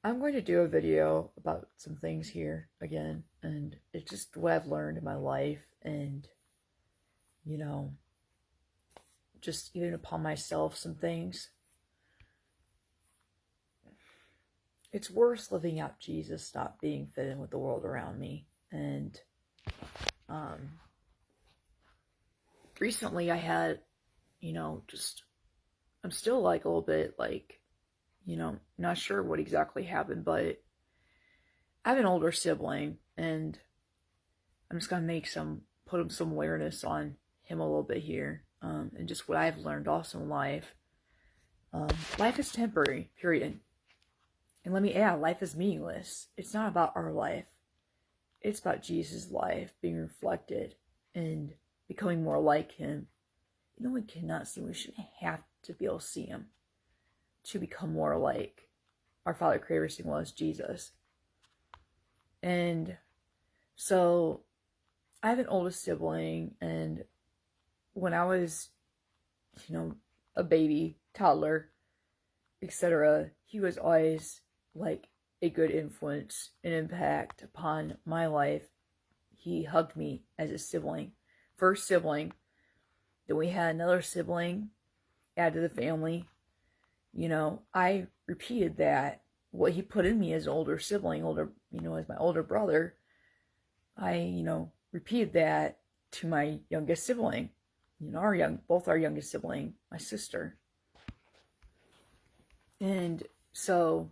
I'm going to do a video about some things here again, and it's just what I've learned in my life, and you know, just even upon myself, some things. It's worse living out Jesus, not being fit in with the world around me. And um, recently I had, just, I'm still like a little bit like, not sure what exactly happened, but I have an older sibling, and I'm just gonna put some awareness on him a little bit here, and just what I've learned also in life. Life is temporary, period. And let me add, life is meaningless. It's not about our life. It's about Jesus' life being reflected and becoming more like him. We cannot see him. We shouldn't have to be able to see him to become more like our Father Creator was Jesus. And so I have an oldest sibling, and when I was, a baby, toddler, etc., he was always like a good influence and impact upon my life. He hugged me as a sibling, first sibling. Then we had another sibling added to the family. I repeated that. What he put in me as an older sibling, as my older brother, I, repeated that to my youngest sibling. Both our youngest sibling, my sister. And so,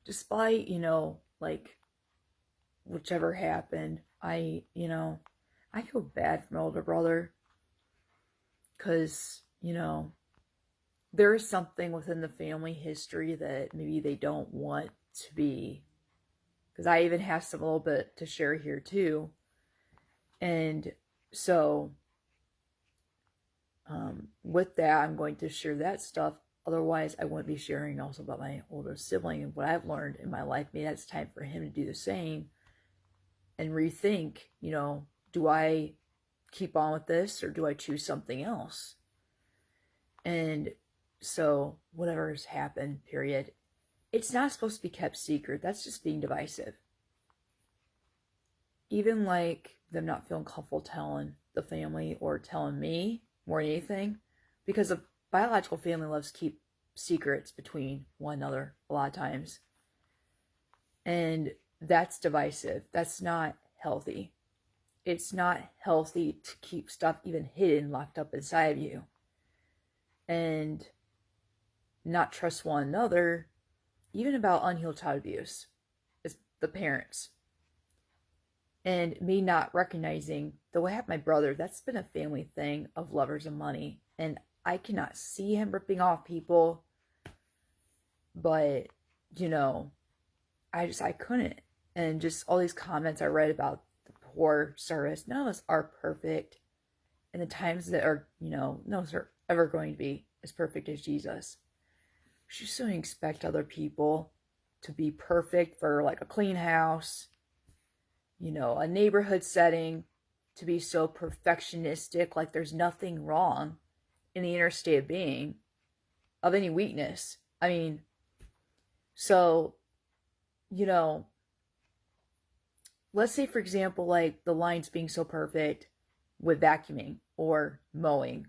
despite, like, whichever happened, I feel bad for my older brother. Because, there is something within the family history that maybe they don't want to be. Because I even have some a little bit to share here too. And so, with that, I'm going to share that stuff. Otherwise, I wouldn't be sharing also about my older sibling and what I've learned in my life. Maybe it's time for him to do the same and rethink, do I keep on with this or do I choose something else? And so, whatever has happened, period, it's not supposed to be kept secret. That's just being divisive. Even like them not feeling comfortable telling the family or telling me more than anything, because a biological family loves to keep secrets between one another a lot of times. And that's divisive. That's not healthy. It's not healthy to keep stuff even hidden, locked up inside of you. And not trust one another, even about unhealed child abuse, as the parents. And me not recognizing the way I have my brother, that's been a family thing of lovers and money. And I cannot see him ripping off people. But, I couldn't. And just all these comments I read about the poor service, none of us are perfect. And the times that are, none of us are ever going to be as perfect as Jesus. You just don't expect other people to be perfect for like a clean house, a neighborhood setting, to be so perfectionistic, like there's nothing wrong in the inner state of being of any weakness. I mean, so, let's say, for example, like the lines being so perfect with vacuuming or mowing.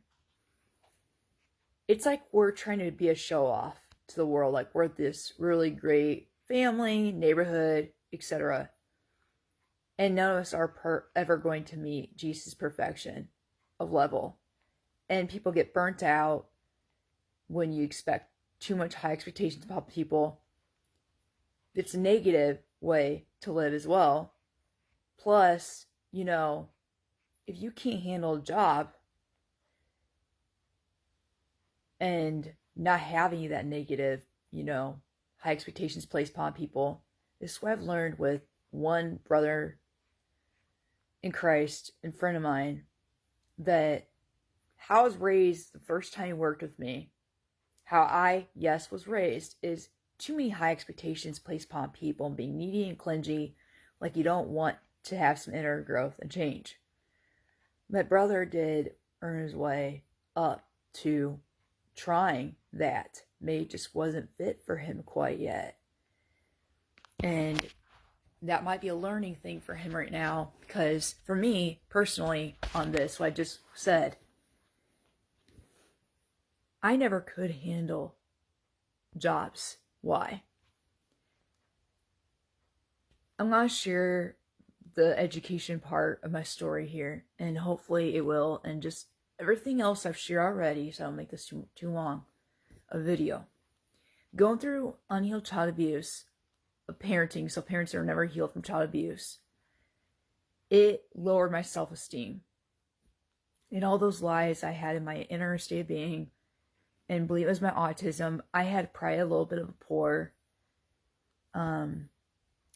It's like we're trying to be a show off to the world, like we're this really great family, neighborhood, etc. And none of us are ever going to meet Jesus' perfection of level. And people get burnt out when you expect too much high expectations about people. It's a negative way to live as well. Plus, if you can't handle a job and not having that negative, high expectations placed upon people, this is what I've learned with one brother in Christ and friend of mine, that how I was raised the first time he worked with me, how I, yes, was raised, is too many high expectations placed upon people and being needy and clingy, like you don't want to have some inner growth and change. My brother did earn his way up to trying that. Maybe it just wasn't fit for him quite yet. And that might be a learning thing for him right now, because for me personally, on this, what I just said, I never could handle jobs. Why? I'm going to share the education part of my story here, and hopefully it will, and just everything else I've shared already, so I don't make this too long a video. Going through unhealed child abuse of parenting, so parents that are never healed from child abuse, it lowered my self-esteem. And all those lies I had in my inner state of being, and believe it was my autism, I had probably a little bit of a poor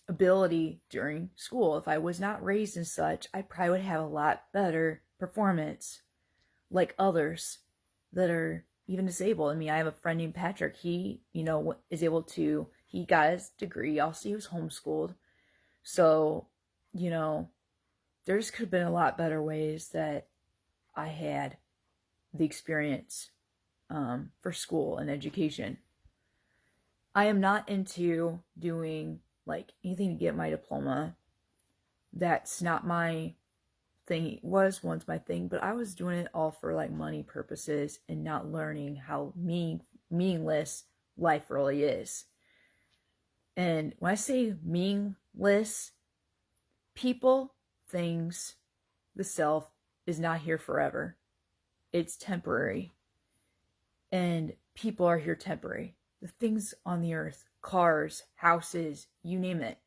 ability during school. If I was not raised in such, I probably would have a lot better performance like others that are even disabled. I mean, I have a friend named Patrick. He, is able to, he got his degree. Also, he was homeschooled. So, there just could have been a lot better ways that I had the experience for school and education. I am not into doing like anything to get my diploma. That's not my thing. It was once my thing, but I was doing it all for like money purposes and not learning how meaningless life really is. And when I say meaningless, people, things, the self is not here forever. It's temporary. And people are here temporary. The things on the earth, cars, houses, you name it,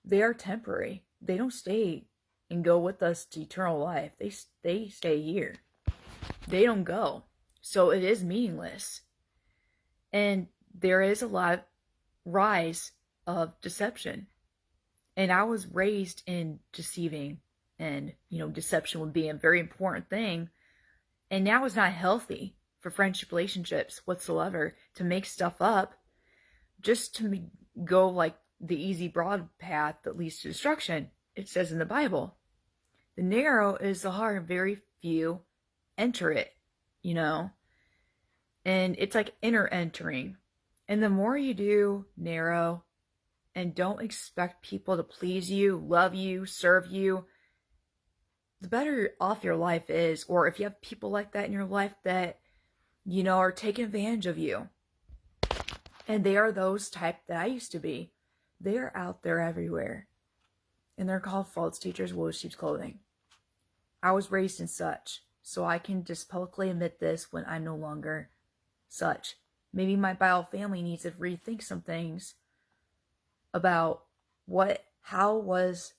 they are temporary. They don't stay and go with us to eternal life. They stay here. They don't go. So it is meaningless. And there is a lot of rise of deception. And I was raised in deceiving, and deception would be a very important thing. And now it's not healthy for friendship relationships whatsoever to make stuff up just to go like the easy broad path that leads to destruction. It says in the Bible, the narrow is the hard, very few enter it, and it's like inner entering. And the more you do narrow and don't expect people to please you, love you, serve you, the better off your life is. Or if you have people like that in your life that are taking advantage of you. And they are those type that I used to be. They are out there everywhere. And they're called false teachers, wolves, sheep's clothing. I was raised in such. So I can just publicly admit this when I'm no longer such. Maybe my bio family needs to rethink some things about how was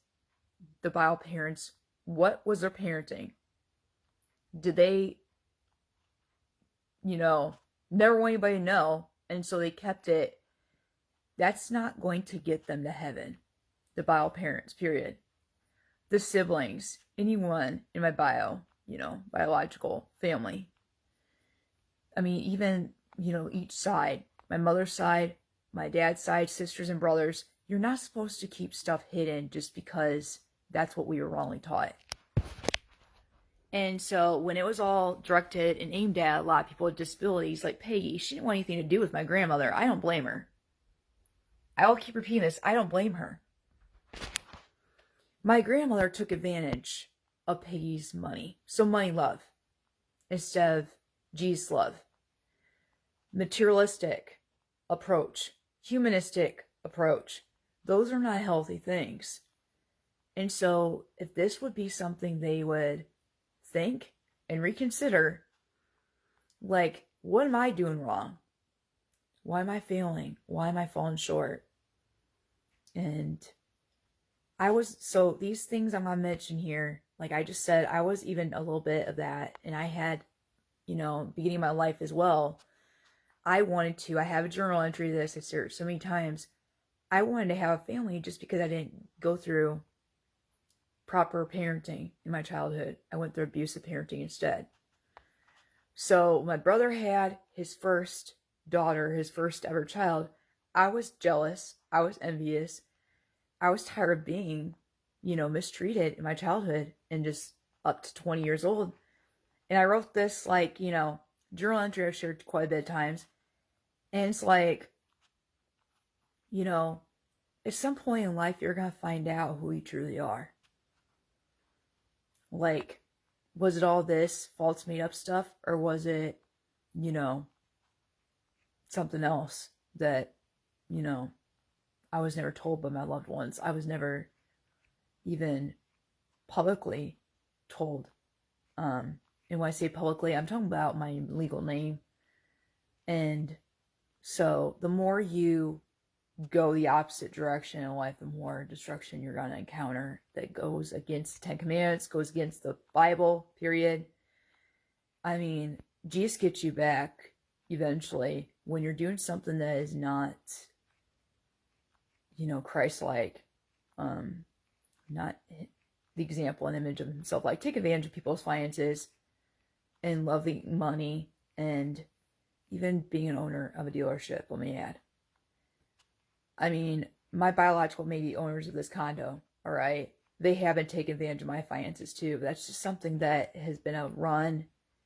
the bio parents, what was their parenting? Did they never want anybody to know, and so they kept it? That's not going to get them to heaven. The bio parents, period. The siblings, anyone in my biological family. I mean, even, each side, my mother's side, my dad's side, sisters and brothers, you're not supposed to keep stuff hidden just because that's what we were wrongly taught. And so when it was all directed and aimed at a lot of people with disabilities, like Peggy, she didn't want anything to do with my grandmother. I don't blame her. I'll keep repeating this. I don't blame her. My grandmother took advantage of Peggy's money. So money love instead of Jesus love. Materialistic approach. Humanistic approach. Those are not healthy things. And so if this would be something they would think and reconsider, like, what am I doing wrong? Why am I failing? Why am I falling short? And so these things I'm going to mention here, like I just said, I was even a little bit of that. And I had, beginning of my life as well, I have a journal entry that I've shared so many times. I wanted to have a family just because I didn't go through proper parenting in my childhood. I went through abusive parenting instead. So my brother had his first daughter, his first ever child. I was jealous. I was envious. I was tired of being, mistreated in my childhood and just up to 20 years old. And I wrote this journal entry I've shared quite a bit of times. And it's like, at some point in life, you're going to find out who you truly are. Like, was it all this false made up stuff, or was it, you know, something else that, you know, I was never told by my loved ones? I was never even publicly told. And when I say publicly, I'm talking about my legal name. And so the more you go the opposite direction in life, the more destruction you're going to encounter that goes against the Ten Commandments, goes against the Bible, period. I mean, Jesus gets you back eventually when you're doing something that is not, you know, Christ-like, not the example and image of himself. Like, take advantage of people's finances and loving money and even being an owner of a dealership, let me add. I mean, my biological may be owners of this condo, all right? They haven't taken advantage of my finances too. But that's just something that has been a run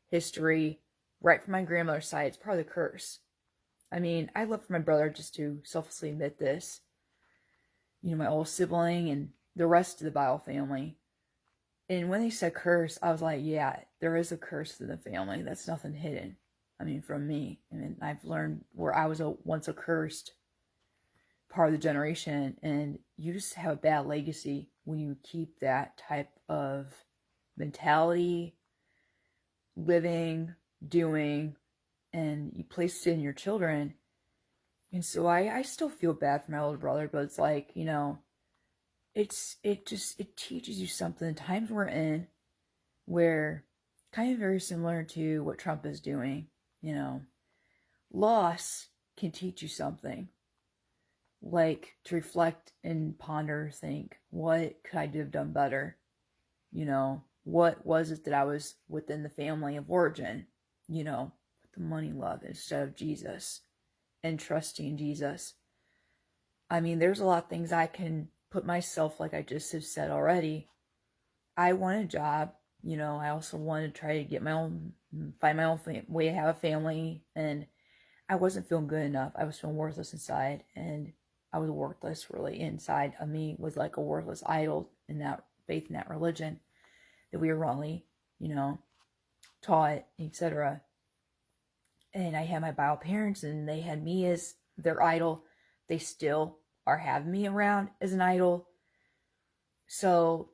history right from my grandmother's side. It's part of the curse. I mean, I'd love for my brother just to selflessly admit this. You know, my old sibling and the rest of the Bile family. And when they said curse, I was like, yeah, there is a curse in the family. That's nothing hidden. I mean, from me. I mean, I've learned where I was once a cursed part of the generation, and you just have a bad legacy when you keep that type of mentality, living, doing, and you place it in your children. And so I still feel bad for my older brother, but it's like, you know, it teaches you something. The times we're in, where kind of very similar to what Trump is doing, you know, loss can teach you something. Like, to reflect and ponder, think, what could I have done better? You know, what was it that I was within the family of origin, you know, with the money love instead of Jesus and trusting Jesus? I mean, there's a lot of things I can put myself, like I just have said already. I want a job, you know, I also want to try to get my own, find my own way to have a family, and I wasn't feeling good enough. I was feeling worthless inside, and I was worthless really inside of me, was like a worthless idol in that faith, in that religion that we were wrongly, you know, taught, etc. And I had my bio parents, and they had me as their idol. They still are having me around as an idol. So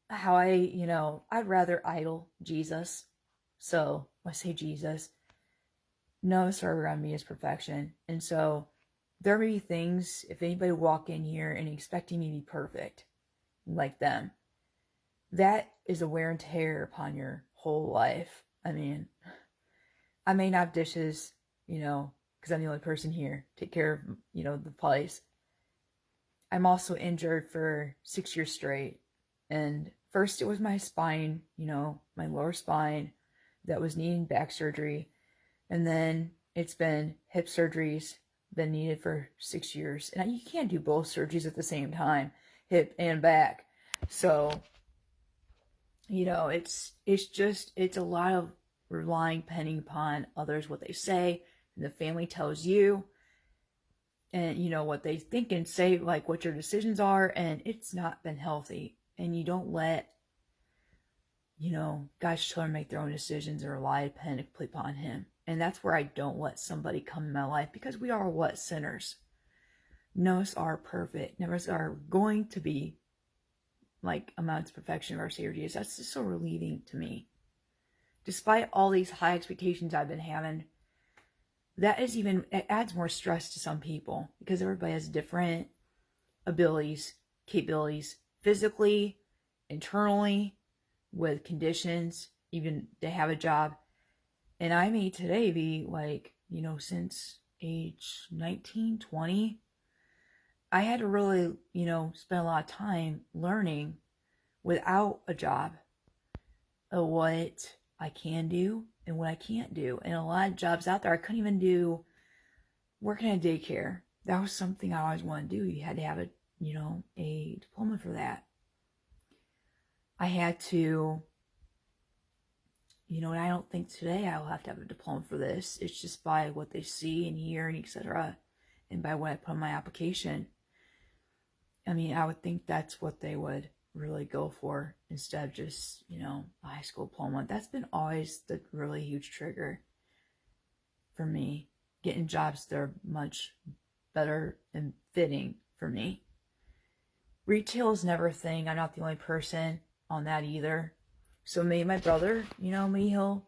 how you know, I'd rather idol Jesus. So when I say Jesus, no server around me is perfection. And so there may be things, if anybody walk in here and expecting me to be perfect like them, that is a wear and tear upon your whole life. I mean, I may not have dishes, you know, because I'm the only person here, take care of, you know, the place. I'm also injured for 6 years straight. And first it was my spine, you know, my lower spine that was needing back surgery. And then it's been hip surgeries, been needed for 6 years. And you can't do both surgeries at the same time, hip and back. So, you know, it's a lot of relying, depending upon others, what they say, and the family tells you, and you know what they think and say, like what your decisions are, and it's not been healthy. And you don't let, you know, God's children make their own decisions or rely dependently upon Him. And that's where I don't let somebody come in my life, because we are what? Sinners. None of us are perfect. None of us are going to be like amounts of perfection of our Savior Jesus. That's just so relieving to me. Despite all these high expectations I've been having, it adds more stress to some people, because everybody has different abilities, capabilities, physically, internally, with conditions, even to have a job. And I may today be like, you know, since age 19, 20, I had to really, you know, spend a lot of time learning without a job of what I can do and what I can't do. And a lot of jobs out there, I couldn't even do working at a daycare. That was something I always wanted to do. You had to have a, you know, a diploma for that. I had to, you know, and I don't think today I will have to have a diploma for this. It's just by what they see and hear and etc. And by what I put on my application. I mean, I would think that's what they would really go for instead of just, a high school diploma. That's been always the really huge trigger for me. Getting jobs that are much better and fitting for me. Retail is never a thing. I'm not the only person on that either. So maybe my brother, maybe he'll,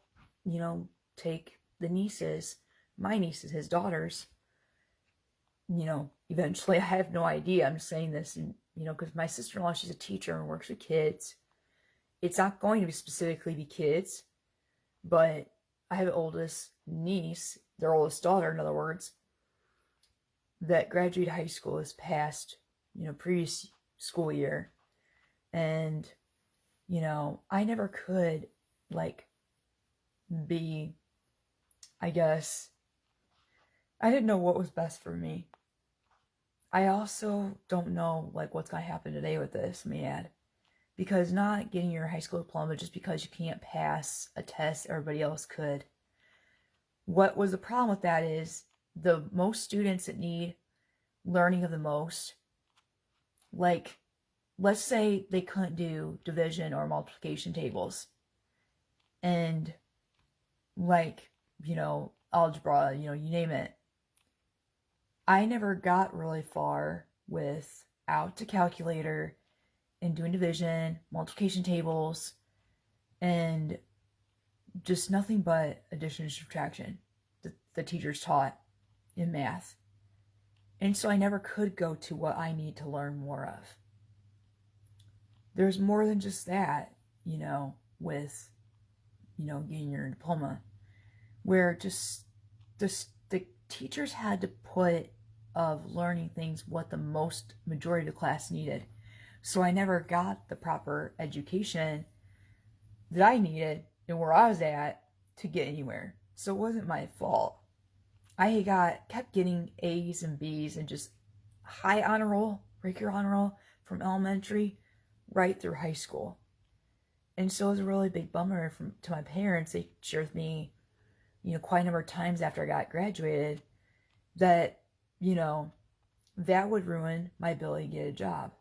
take the nieces, my nieces, his daughters, eventually. I have no idea. I'm just saying this, and, because my sister-in-law, she's a teacher and works with kids. It's not going to be specifically be kids, but I have an oldest niece, their oldest daughter, in other words, that graduated high school this past, previous school year. And, I never could, be, I guess, I didn't know what was best for me. I also don't know, what's going to happen today with this, let me add. Because not getting your high school diploma just because you can't pass a test everybody else could. What was the problem with that is the most students that need learning of the most, let's say they couldn't do division or multiplication tables. And, algebra, you name it. I never got really far without the calculator and doing division, multiplication tables, and just nothing but addition and subtraction that the teachers taught in math. And so I never could go to what I need to learn more of. There's more than just that, with, getting your diploma, where just the teachers had to put of learning things what the majority of the class needed. So I never got the proper education that I needed and where I was at to get anywhere. So it wasn't my fault. I kept getting A's and B's and just high honor roll, regular honor roll from elementary right through high school. And so it was a really big bummer to my parents. They shared with me, quite a number of times after I got graduated that, that would ruin my ability to get a job.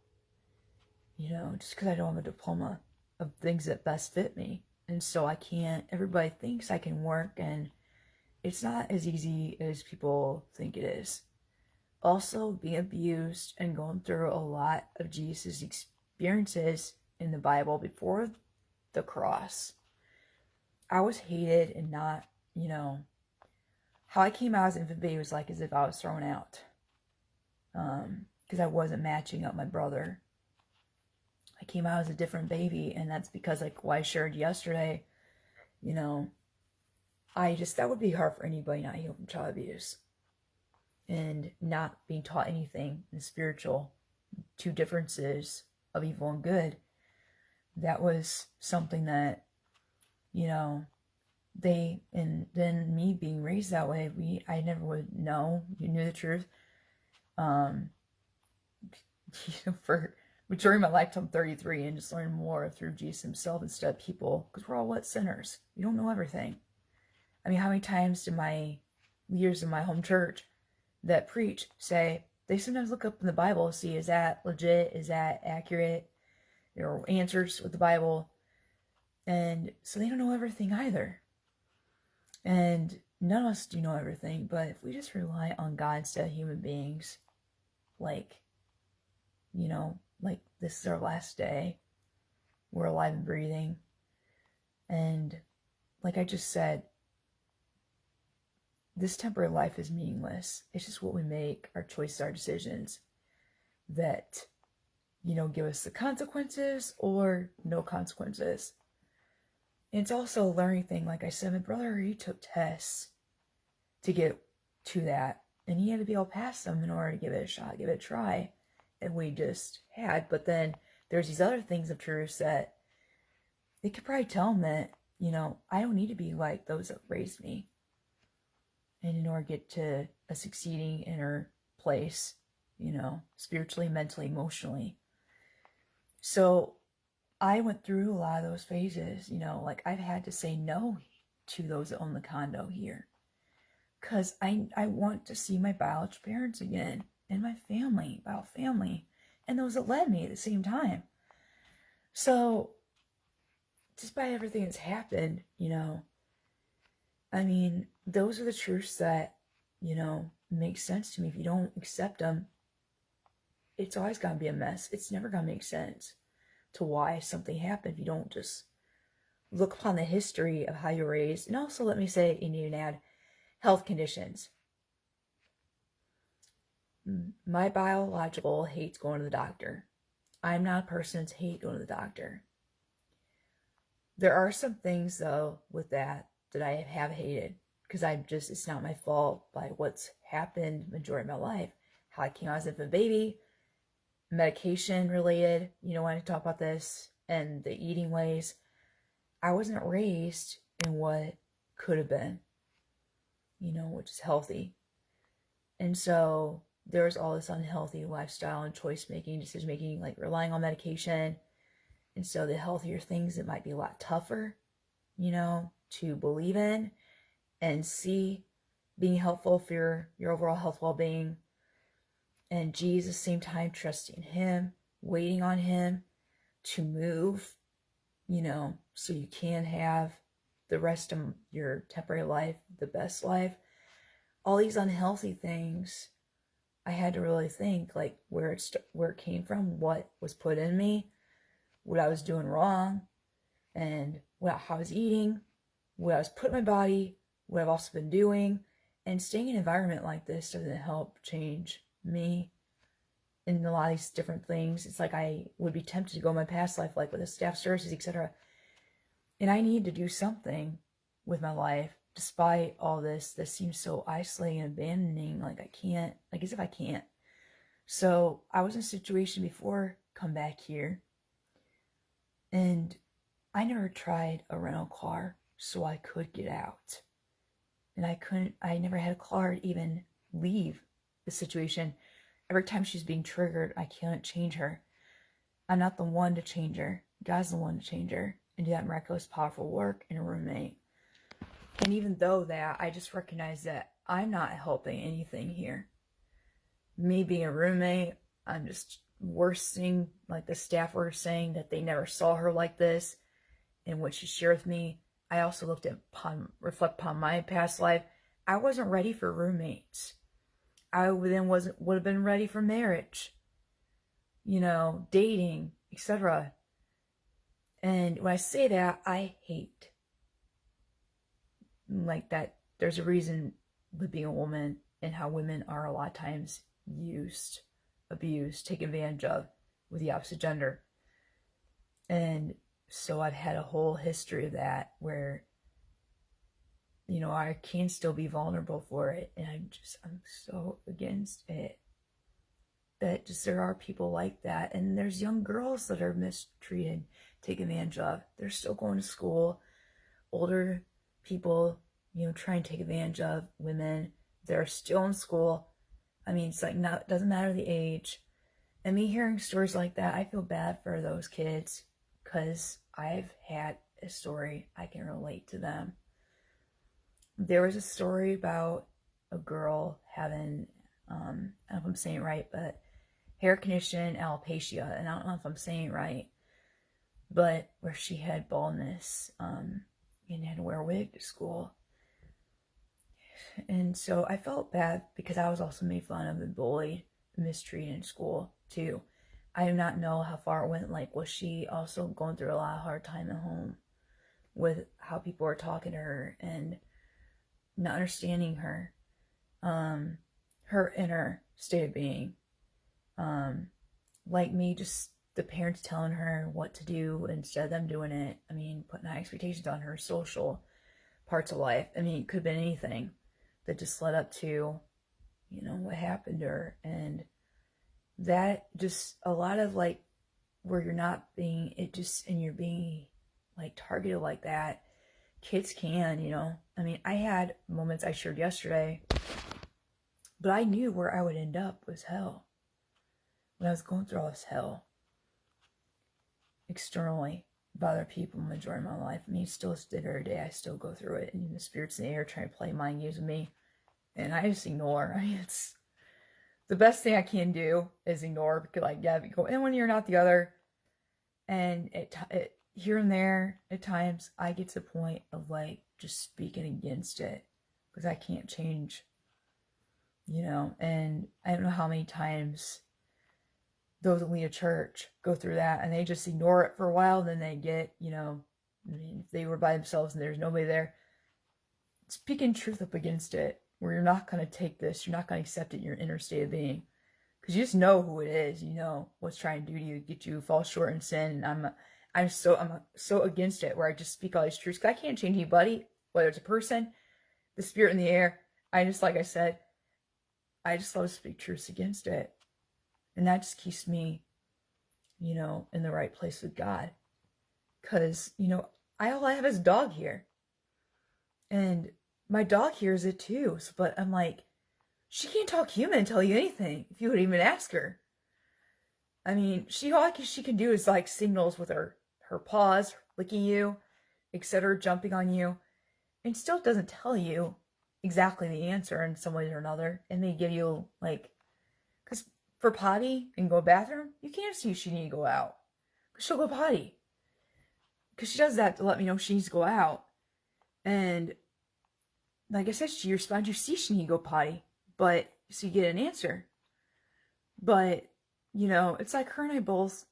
Just because I don't have a diploma of things that best fit me. And so I can't, everybody thinks I can work, and it's not as easy as people think it is. Also, being abused and going through a lot of Jesus' experiences in the Bible before the cross. I was hated and not, how I came out as an infant baby was as if I was thrown out. Because I wasn't matching up my brother. I came out as a different baby, and that's because, what I shared yesterday, that would be hard for anybody not healed from child abuse and not being taught anything in spiritual, two differences of evil and good. That was something that, and then me being raised that way, I never would know. You knew the truth. For majority of my life till I'm 33, and just learn more through Jesus himself instead of people, because we're all sinners. We don't know everything. I mean, how many times did my leaders in my home church that preach say they sometimes look up in the Bible to see, is that legit? Is that accurate? There are answers with the Bible. And so they don't know everything either. And none of us do know everything, but if we just rely on God instead of human beings, this is our last day, we're alive and breathing. And like I just said, this temporary life is meaningless. It's just what we make, our choices, our decisions, that, give us the consequences or no consequences. And it's also a learning thing. Like I said, my brother, he took tests to get to that. And he had to be able to pass them in order to give it a shot, give it a try. And we just had. But then there's these other things of truth that they could probably tell him that, I don't need to be like those that raised me. And in order to get to a succeeding inner place, spiritually, mentally, emotionally. So I went through a lot of those phases, I've had to say no to those that own the condo here. Because I want to see my biological parents again, and my family, and those that led me at the same time. So, despite everything that's happened, I mean, those are the truths that, make sense to me. If you don't accept them, it's always going to be a mess. It's never going to make sense to why something happened. You don't just look upon the history of how you're raised. And also, let me say, you need to add health conditions. My biological hates going to the doctor. I'm not a person that hates going to the doctor. There are some things, though, with that I have hated. Because it's not my fault by what's happened majority of my life. How I came out as an infant baby, medication related, when I talk about this, and the eating ways. I wasn't raised in what could have been, which is healthy. And so there's all this unhealthy lifestyle and choice making, decision making, like relying on medication. And so the healthier things, it might be a lot tougher, to believe in and see being helpful for your overall health, well-being. And Jesus, same time, trusting him, waiting on him to move, so you can have the rest of your temporary life, the best life. All these unhealthy things, I had to really think, like, where it came from, what was put in me, what I was doing wrong, and how I was eating, what I was putting in my body, what I've also been doing. And staying in an environment like this doesn't help change me in a lot of these different things. It's like I would be tempted to go in my past life, like with the staff services, etc. And I need to do something with my life, despite all this that seems so isolating and abandoning. Like I can't, like as if I can't. So I was in a situation before come back here, and I never tried a rental car so I could get out. And I never had a car to even leave the situation. Every time she's being triggered, I can't change her. I'm not the one to change her. God's the one to change her and do that miraculous, powerful work in a roommate. And even though that, I just recognize that I'm not helping anything here. Me being a roommate, I'm just worsening, like the staff were saying, that they never saw her like this. And what she shared with me, I also reflect upon my past life. I wasn't ready for roommates. I then would have been ready for marriage, dating, etc. And when I say that, I hate like that. There's a reason with being a woman and how women are a lot of times used, abused, taken advantage of with the opposite gender. And so I've had a whole history of that where, I can still be vulnerable for it. And I'm so against it. That just there are people like that. And there's young girls that are mistreated, taken advantage of. They're still going to school. Older people, trying to take advantage of women. They're still in school. I mean, it's like, it doesn't matter the age. And me hearing stories like that, I feel bad for those kids because I've had a story. I can relate to them. There was a story about a girl having, I don't know if I'm saying it right, but hair condition alopecia. And I don't know if I'm saying it right, but where she had baldness and had to wear a wig to school. And so I felt bad because I was also made fun of and bullied, mistreated in school too. I do not know how far it went. Like, was she also going through a lot of hard time at home with how people were talking to her and not understanding her, her inner state of being, like me, just the parents telling her what to do instead of them doing it. I mean, putting high expectations on her social parts of life. I mean, it could have been anything that just led up to, what happened to her. And that just a lot of like where you're not being, and you're being like targeted like that. Kids can, I mean, I had moments I shared yesterday, but I knew where I would end up was hell. When I was going through all this hell externally by other people majority of my life. I mean, still to the very day, I still go through it. And the spirits in the air trying to play mind games with me. And I just ignore. I mean, the best thing I can do is ignore, because like, yeah, go in one ear, not the other. And it here and there at times I get to the point of like just speaking against it because I can't change, and I don't know how many times those that lead a church go through that and they just ignore it for a while, then they get, I mean, if they were by themselves and there's nobody there, speaking truth up against it, where you're not going to take this, you're not going to accept it in your inner state of being, because you just know who it is, you know what's trying to do to you, get you to fall short in sin. And I'm so against it, where I just speak all these truths, because I can't change anybody, whether it's a person, the spirit in the air. I just, like I said, I just love to speak truths against it, and that just keeps me, in the right place with God, because all I have is a dog here, and my dog hears it too. So, but I'm like, she can't talk human and tell you anything if you would even ask her. I mean, all she can do is like signals with her paws, licking you, etc., jumping on you, and still doesn't tell you exactly the answer in some way or another. And they give you like, because for potty and go bathroom, you can't see if she needs to go out, because she'll go potty, because she does that to let me know she needs to go out. And like I said, she responds, you see she needs to go potty, but so you get an answer. But it's like her and I both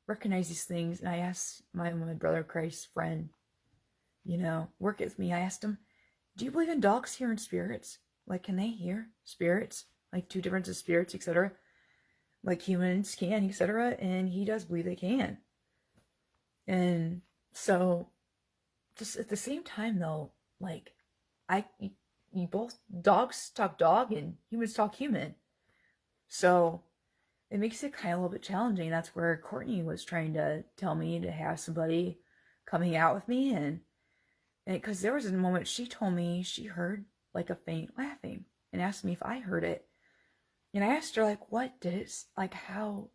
recognize these things. And I asked my brother Christ friend, work with me. I asked him, do you believe in dogs hearing spirits? Like, can they hear spirits? Like two different spirits, etc. Like humans can, etc. And he does believe they can. And so, just at the same time, though, like, you both, dogs talk dog and humans talk human. So it makes it kind of a little bit challenging. That's where Courtney was trying to tell me to have somebody coming out with me, and because there was a moment she told me she heard like a faint laughing and asked me if I heard it. And I asked her, like, what did it, like, how,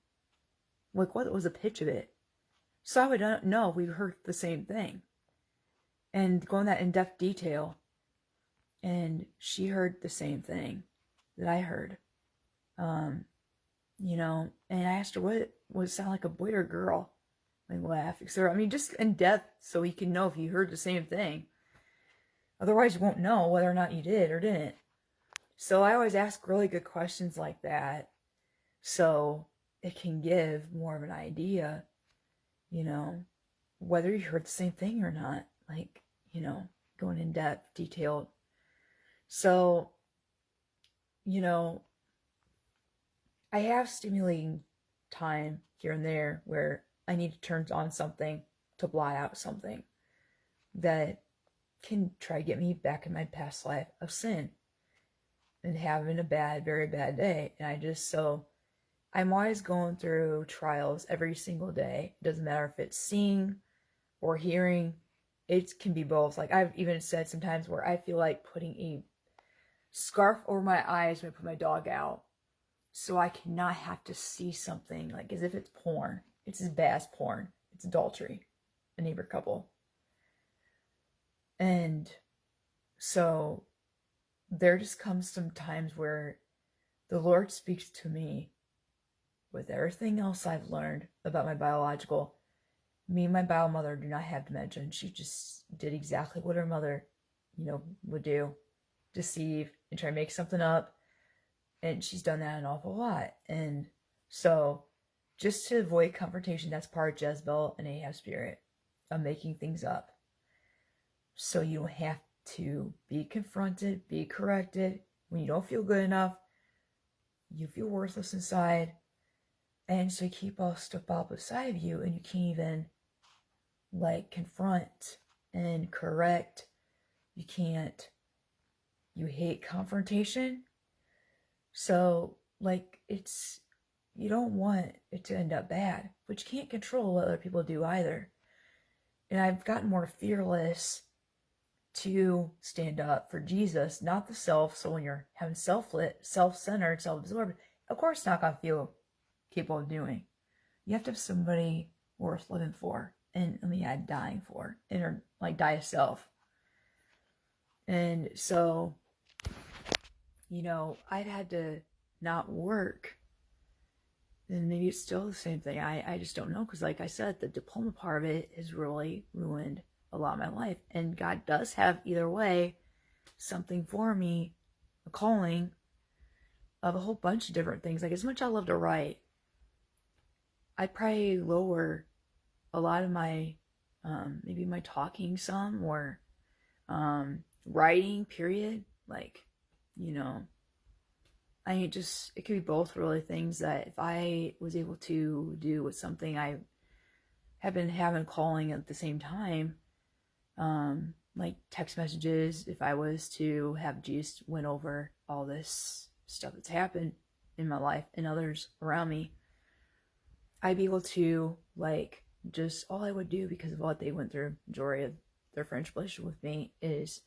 like, what was the pitch of it? So I would know if we heard the same thing. And go in that in-depth detail. And she heard the same thing that I heard. And I asked her, what would it sound like, a boy or a girl? Like, laugh, etc. I mean, just in depth, so we can know if you heard the same thing. Otherwise, you won't know whether or not you did or didn't. So I always ask really good questions like that, so it can give more of an idea, whether you heard the same thing or not. Like, going in depth, detailed. So, I have stimulating time here and there where I need to turn on something to blot out something that can try to get me back in my past life of sin and having a bad, very bad day. And I'm always going through trials every single day. It doesn't matter if it's seeing or hearing. It can be both. Like, I've even said sometimes where I feel like putting a scarf over my eyes when I put my dog out, so I cannot have to see something, like as if it's porn. It's as bad as porn. It's adultery. A neighbor couple. And so there just comes some times where the Lord speaks to me with everything else I've learned about my biological. Me and my bio mother do not have dementia. She just did exactly what her mother, would do. Deceive and try to make something up. And she's done that an awful lot. And so, just to avoid confrontation, that's part of Jezebel and Ahab's spirit of making things up. So you don't have to be confronted, be corrected. When you don't feel good enough, you feel worthless inside. And so you keep all stuff up inside of you, and you can't even, like, confront and correct. You can't. You hate confrontation. So, like, you don't want it to end up bad, but you can't control what other people do either. And I've gotten more fearless to stand up for Jesus, not the self. So when you're having self-centered, self-absorbed, of course it's not going to feel capable of doing. You have to have somebody worth living for, and let me add dying for, or like die of self. And so, I've had to not work, then maybe it's still the same thing. I just don't know, because like I said, the diploma part of it has really ruined a lot of my life. And God does have, either way, something for me, a calling of a whole bunch of different things. Like, as much as I love to write, I'd probably lower a lot of my, maybe my talking some, or writing, period. Like, you know, it could be both, really, things that if I was able to do with something I have been having calling at the same time, like text messages, if I was to have just went over all this stuff that's happened in my life and others around me, I'd be able to, like, just, all I would do, because of what they went through, majority of their friendship relationship with me, is,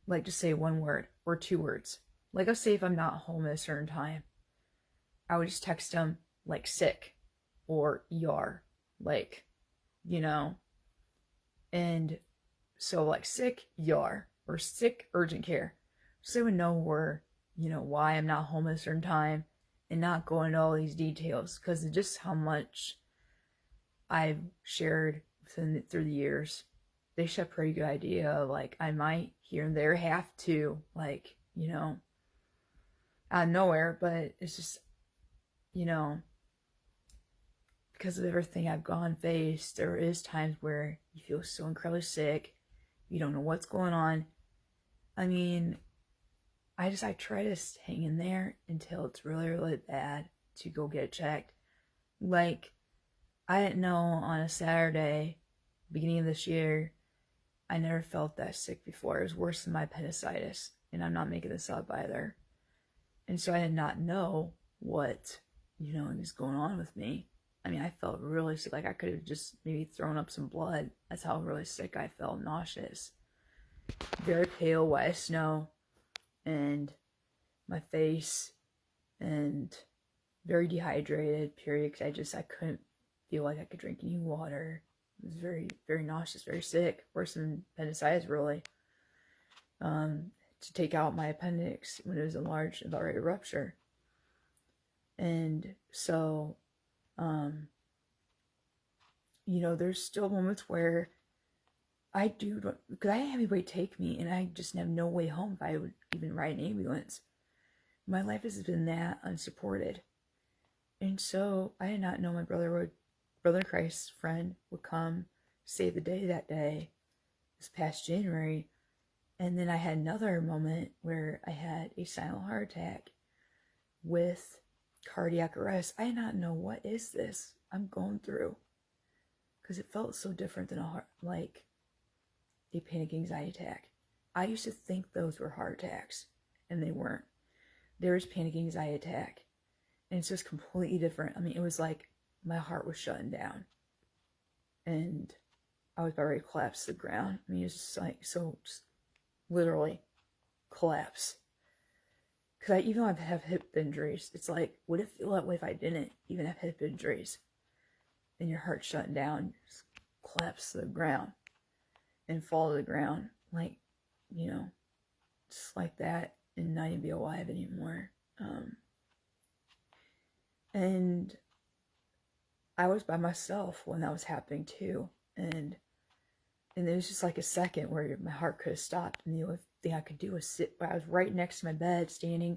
like, just say one word or two words. Like, I'll say if I'm not home at a certain time, I would just text them, like, sick or ER, like, you know, and so, like, sick ER or sick urgent care, so they would know where, you know, why I'm not home at a certain time, and not go into all these details, because of just how much I've shared through the years. They should have a pretty good idea. Like, I might here and there have to, like, you know, out of nowhere, but it's just, you know, because of everything I've faced, there is times where you feel so incredibly sick, you don't know what's going on. I mean, I try to hang in there until it's really, really bad to go get it checked. Like, I didn't know on a Saturday, beginning of this year, I never felt that sick before. It was worse than my appendicitis, and I'm not making this up either. And so I did not know what, you know, was going on with me. I mean, I felt really sick. Like, I could have just maybe thrown up some blood. That's how really sick I felt. Nauseous. Very pale, white as snow. And my face. And very dehydrated, period. Because I couldn't feel like I could drink any water. It was very, very nauseous, very sick. Worse than appendicitis, really. To take out my appendix when it was enlarged and about ready to rupture. And so, you know, there's still moments where I do, because I had anybody take me, and I just have no way home if I would even ride an ambulance. My life has been that unsupported. And so I did not know my brother in Christ friend would come save the day that day, this past January. And then I had another moment where I had a silent heart attack with cardiac arrest. I did not know, what is this I'm going through, because it felt so different than a panic anxiety attack. I used to think those were heart attacks, and they weren't. There was panic anxiety attack, and it's just completely different. I mean, it was like my heart was shutting down, and I was about ready to collapse to the ground. I mean, it's just like, so just literally collapse. Because I even have hip injuries. It's like, would it feel that way if I didn't even have hip injuries? And your heart shutting down, just collapse to the ground and fall to the ground. Like, you know, just like that, and not even be alive anymore. And I was by myself when that was happening too. And it was just like a second where my heart could have stopped, and the only thing I could do was sit. I was right next to my bed, standing,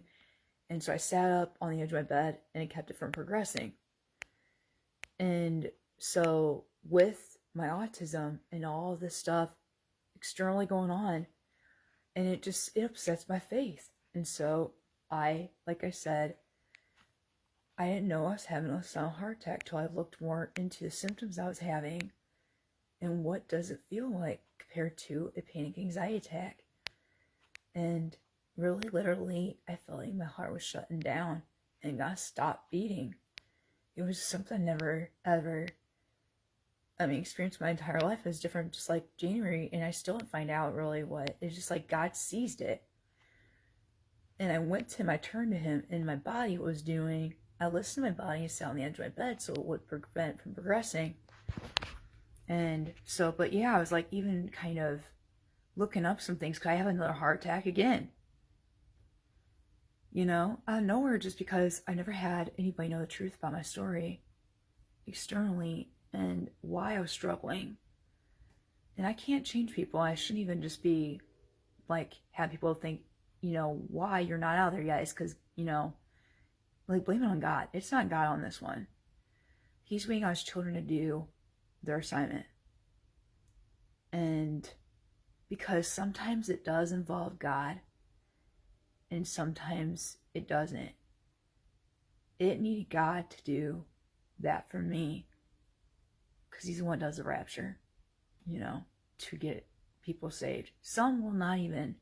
and so I sat up on the edge of my bed, and it kept it from progressing. And so with my autism and all this stuff externally going on, and it upsets my faith. And so like I said, I didn't know I was having a silent heart attack till I looked more into the symptoms I was having, and what does it feel like compared to a panic anxiety attack. And really, literally, I felt like my heart was shutting down and got stopped beating. It was something I never, ever, experienced my entire life. It was different, just like January, and I still didn't find out really what. It's just like God seized it. And I went to him, I turned to him, and my body was doing, I listened to my body and sat on the edge of my bed so it would prevent it from progressing. And so, but yeah, I was like even kind of looking up some things, because I have another heart attack again. out of nowhere, just because I never had anybody know the truth about my story externally and why I was struggling. And I can't change people. I shouldn't even just be like, have people think, why you're not out there yet. It's because, like, blame it on God. It's not God on this one. He's waiting on his children to do their assignment. And because sometimes it does involve God and sometimes it doesn't. It needed God to do that for me because he's the one that does the rapture, to get people saved. Some will not even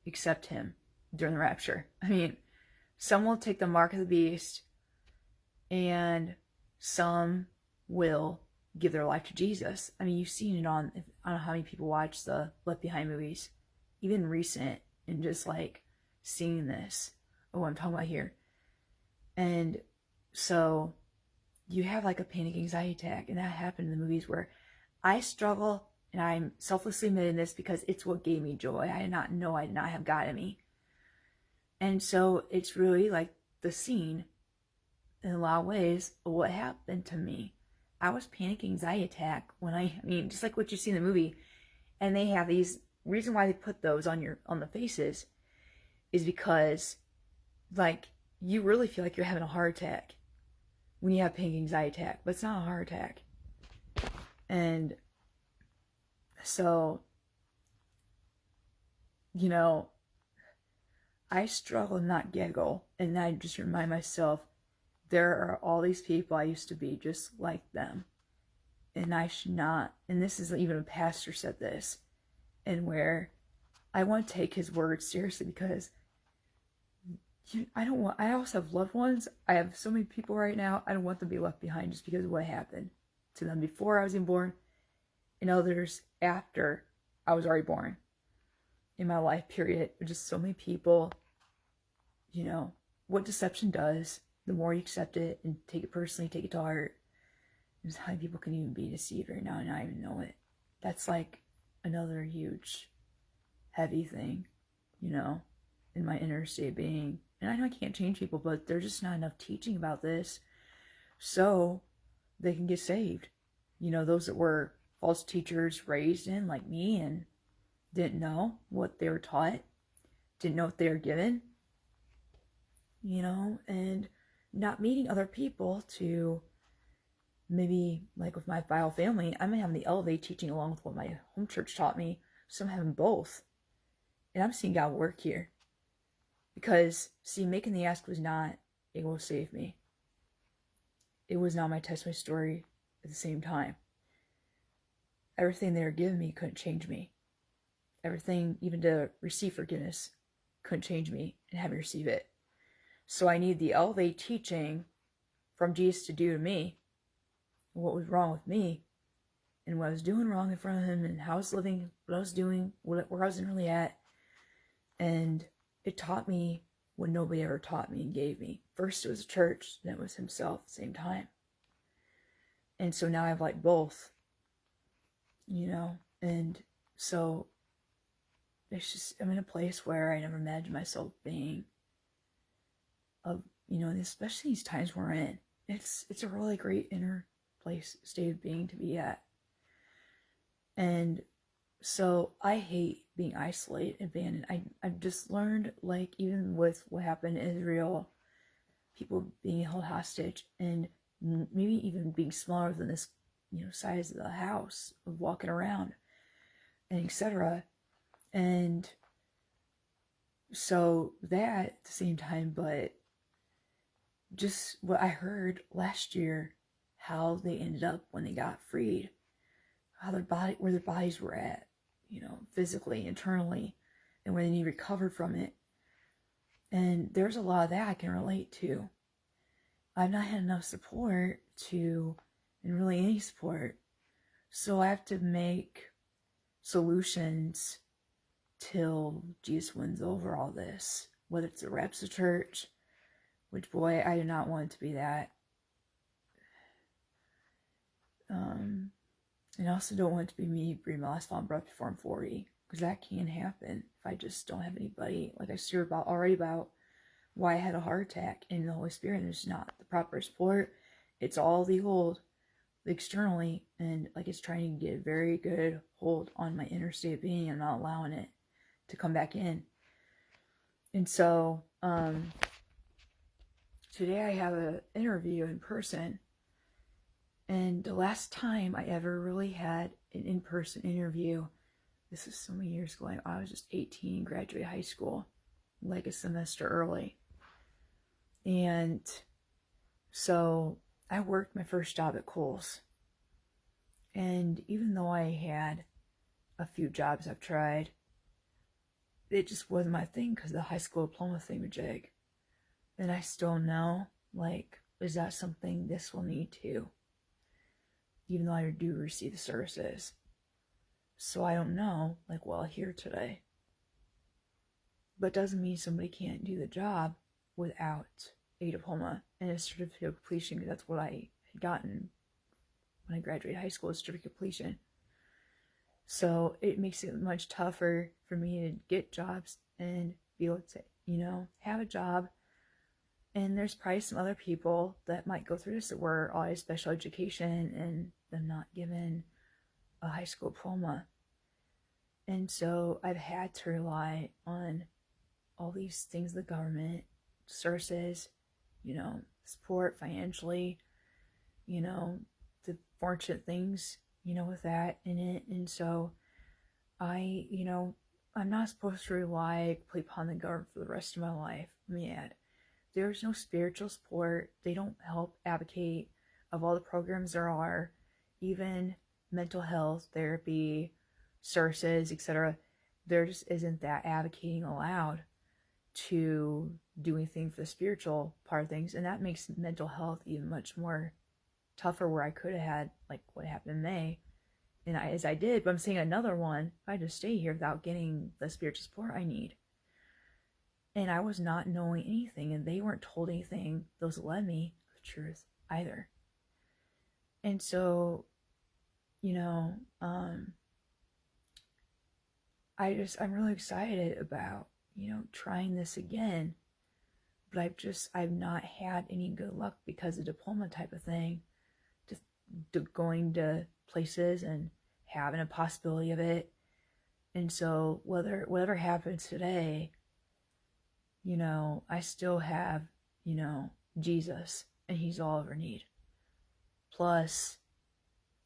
accept him during the rapture. I mean, some will take the mark of the beast and some will give their life to Jesus. I mean, you've seen it on, I don't know how many people watch the Left Behind movies, even recent, and just like seeing this, I'm talking about here. And so you have like a panic anxiety attack, and that happened in the movies where I struggle, and I'm selflessly admitting this because it's what gave me joy. I did not know I did not have God in me. And so it's really like the scene in a lot of ways of what happened to me. I was panic anxiety attack when I mean, just like what you see in the movie. And they have these, reason why they put those on the faces is because like you really feel like you're having a heart attack when you have panic anxiety attack, but it's not a heart attack. And so, I struggle to not giggle, and I just remind myself there are all these people I used to be just like them, and I should not. And this is even a pastor said this, and where I want to take his words seriously because I also have loved ones. I have so many people right now. I don't want them to be left behind just because of what happened to them before I was even born, and others after I was already born in my life period. Just so many people, what deception does, the more you accept it and take it personally, take it to heart, is how many people can even be deceived right now and not even know it. That's like another huge, heavy thing, in my inner state being. And I know I can't change people, but there's just not enough teaching about this so they can get saved. Those that were false teachers raised in, like me, and didn't know what they were taught, didn't know what they were given, and not meeting other people to maybe, like with my bio family, I'm having the Elevate teaching along with what my home church taught me, so I'm having both. And I'm seeing God work here. Because, see, making the ask was not able to save me. It was not my testimony story at the same time. Everything they were giving me couldn't change me. Everything, even to receive forgiveness, couldn't change me and have me receive it. So I need the Elevate teaching from Jesus to do to me what was wrong with me and what I was doing wrong in front of him and how I was living, what I was doing, where I wasn't really at. And it taught me what nobody ever taught me and gave me. First it was church, then it was himself at the same time. And so now I have like both, and so it's just, I'm in a place where I never imagined myself being, especially these times we're in. It's a really great inner state of being to be at. And so I hate being isolated, abandoned. I've just learned, like, even with what happened in Israel, people being held hostage, and maybe even being smaller than this, size of the house, of walking around, and etc. And so that at the same time, but just what I heard last year, how they ended up when they got freed, where their bodies were at, physically, internally, and when they recovered from it. And there's a lot of that I can relate to. I've not had enough support and really any support. So I have to make solutions till Jesus wins over all this. Whether it's the reps of church, which, boy, I do not want it to be that. And I also don't want it to be me bringing my last fallen breath before I'm 40, because that can happen if I just don't have anybody, like I shared already about why I had a heart attack in the Holy Spirit. There's not the proper support. It's all the old externally, and like it's trying to get a very good hold on my inner state of being and not allowing it to come back in. And so today I have an interview in person, and the last time I ever really had an in-person interview, this is so many years ago, I was just 18, graduated high school like a semester early. And so I worked my first job at Kohl's. And even though I had a few jobs I've tried, it just wasn't my thing because of the high school diploma thingamajig. And I still know, like, is that something this will need to? Even though I do receive the services. So I don't know, like, well, here today. But doesn't mean somebody can't do the job without a diploma and a certificate of completion, because that's what I had gotten when I graduated high school, a certificate of completion. So it makes it much tougher for me to get jobs and be able to, you know, have a job. And there's probably some other people that might go through this that were always special education and them not given a high school diploma. And so I've had to rely on all these things, the government, sources, you know, support financially, you know, the fortunate things, you know, with that in it. And so you know, I'm not supposed to rely completely upon the government for the rest of my life. Let me add, there's no spiritual support. They don't help advocate of all the programs there are, even mental health, therapy, services, etc. There just isn't that advocating allowed to do anything for the spiritual part of things. And that makes mental health even much more tougher, where I could have had, like what happened in May, and as I did, but I'm saying another one, if I just stay here without getting the spiritual support I need. And I was not knowing anything, and they weren't told anything. Those led me to the truth either. And so, you know, I'm really excited about, you know, trying this again. But I've not had any good luck because of diploma type of thing, just going to places and having a possibility of it. And so whatever happens today, you know, I still have, you know, Jesus, and he's all I ever need. Plus,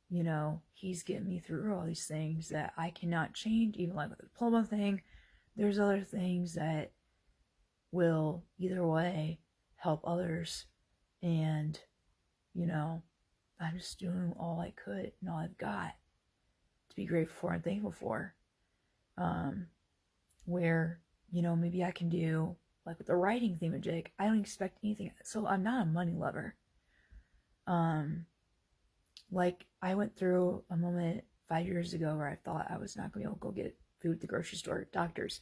you know, he's getting me through all these things that I cannot change, even like with the diploma thing. There's other things that will either way help others. And, you know, I'm just doing all I could and all I've got to be grateful for and thankful for. Where, you know, maybe I can do, like with the writing thingamajig, I don't expect anything. So I'm not a money lover. Like I went through a moment 5 years ago where I thought I was not going to be able to go get food at the grocery store, doctors.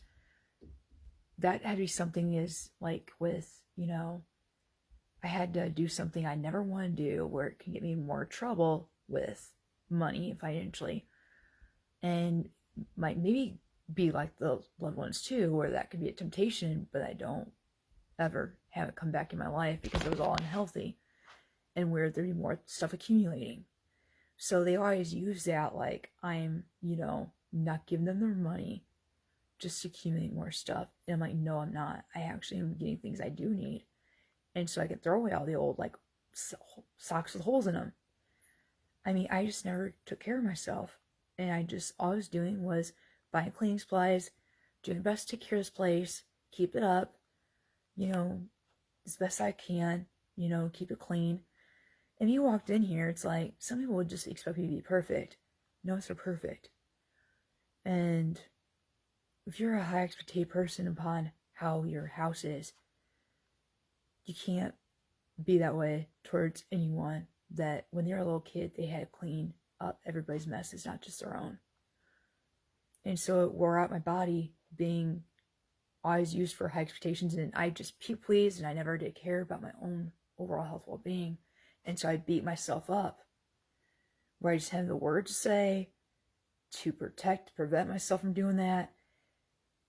That had to be something is like with, you know, I had to do something I never want to do where it can get me in more trouble with money financially. And might maybe be like the loved ones too, where that could be a temptation, but I don't ever have it come back in my life because it was all unhealthy and where there'd be more stuff accumulating. So they always use that like I'm, you know, not giving them their money, just accumulating more stuff. And I'm like, no, I'm not. I actually am getting things I do need. And so I could throw away all the old like socks with holes in them. I mean, I just never took care of myself. And all I was doing was buying cleaning supplies, doing my best to take care of this place, keep it up, you know, as best I can, you know, keep it clean. And you walked in here, it's like, some people would just expect you to be perfect. No, it's not perfect. And if you're a high expectation person upon how your house is, you can't be that way towards anyone that when they're a little kid, they had to clean up everybody's messes, not just their own. And so it wore out my body being always used for high expectations, and I just people pleased, and I never did care about my own overall health well-being. And so I beat myself up where I just had the words to say to prevent myself from doing that.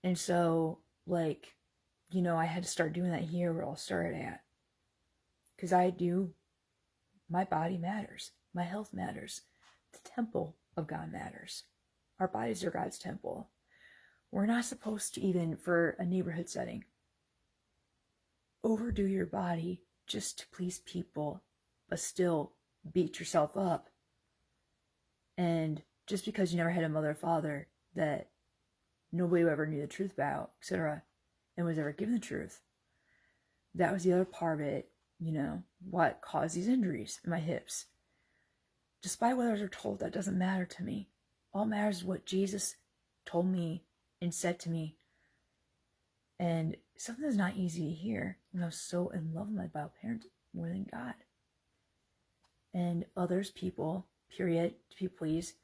And so like I had to start doing that here where I'll start at. Because my body matters. My health matters. The temple of God matters. Our bodies are God's temple. We're not supposed to, even for a neighborhood setting, overdo your body just to please people, but still beat yourself up. And just because you never had a mother or father that nobody ever knew the truth about, etc., and was ever given the truth, that was the other part of it, what caused these injuries in my hips. Despite what others are told, that doesn't matter to me. All matters is what Jesus told me and said to me. And something that's not easy to hear when I was so in love with my bio parents more than God. And others, people, period, to be pleased.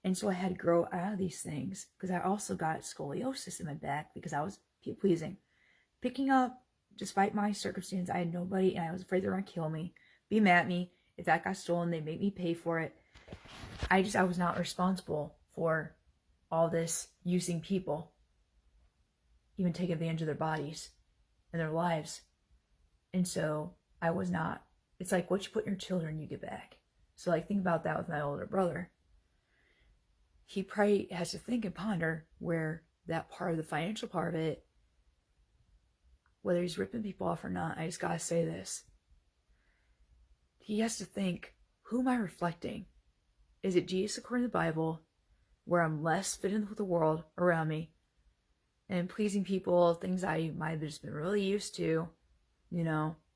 And so I had to grow out of these things because I also got scoliosis in my back because I was people pleasing. Picking up, despite my circumstance, I had nobody and I was afraid they were going to kill me, be mad at me. If that got stolen, they make me pay for it. I was not responsible for all this using people, even take advantage of their bodies and their lives. And so I was not. It's like what you put in your children, you get back. So think about that with my older brother. He probably has to think and ponder where that part of the financial part of it, whether he's ripping people off or not, I just gotta say this. He has to think, who am I reflecting? Is it Jesus according to the Bible, where I'm less fit in with the world around me and pleasing people, things I might have just been really used to,